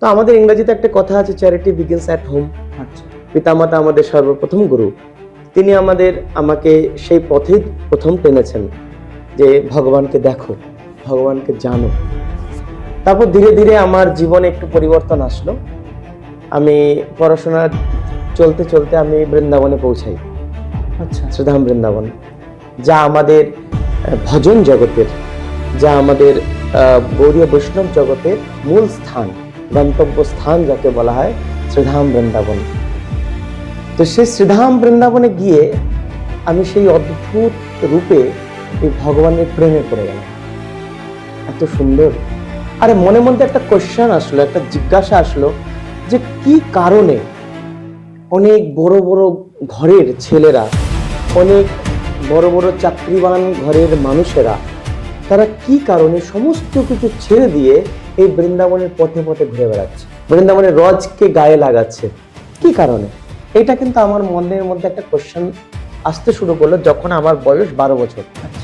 তো আমাদের ইংরেজিতে একটা কথা আছে, চ্যারিটি বিগিনস অ্যাট হোম। আচ্ছা। পিতামাতা আমাদের সর্বপ্রথম গুরু। তিনি আমাকে সেই পথে প্রথম টেনেছেন যে ভগবানকে দেখো, ভগবানকে জানো। তারপর ধীরে ধীরে আমার জীবনে একটু পরিবর্তন আসলো। আমি পড়াশোনা চলতে চলতে আমি বৃন্দাবনে পৌঁছাই, আচ্ছা। শ্রীধাম বৃন্দাবন, যা আমাদের ভজন জগতের, যা আমাদের গৌড়ীয় বৈষ্ণব জগতের মূল স্থান, গন্তব্য স্থান যাকে বলা হয় শ্রীধাম বৃন্দাবন। তো সেই শ্রীধাম বৃন্দাবনে গিয়ে আমি সেই অদ্ভুত রূপে এই ভগবানের প্রেমে পড়ে গেলাম। এত সুন্দর। আরে মনে মধ্যে একটা কোশ্চেন আসলো, একটা জিজ্ঞাসা আসলো যে কি কারণে অনেক বড় বড় ঘরের ছেলেরা, অনেক বড় বড় চাকরিবান ঘরের মানুষেরা, তারা কি কারণে সমস্ত কিছু ছেড়ে দিয়ে এই বৃন্দাবনের পথে পথে ঘুরে বেড়াচ্ছে, বৃন্দাবনের রজকে গায়ে লাগাচ্ছে, কি কারণে? এটা কিন্তু আমার মনের মধ্যে একটা কোশ্চেন আসতে শুরু করলো যখন আমার বয়স 12 বছর।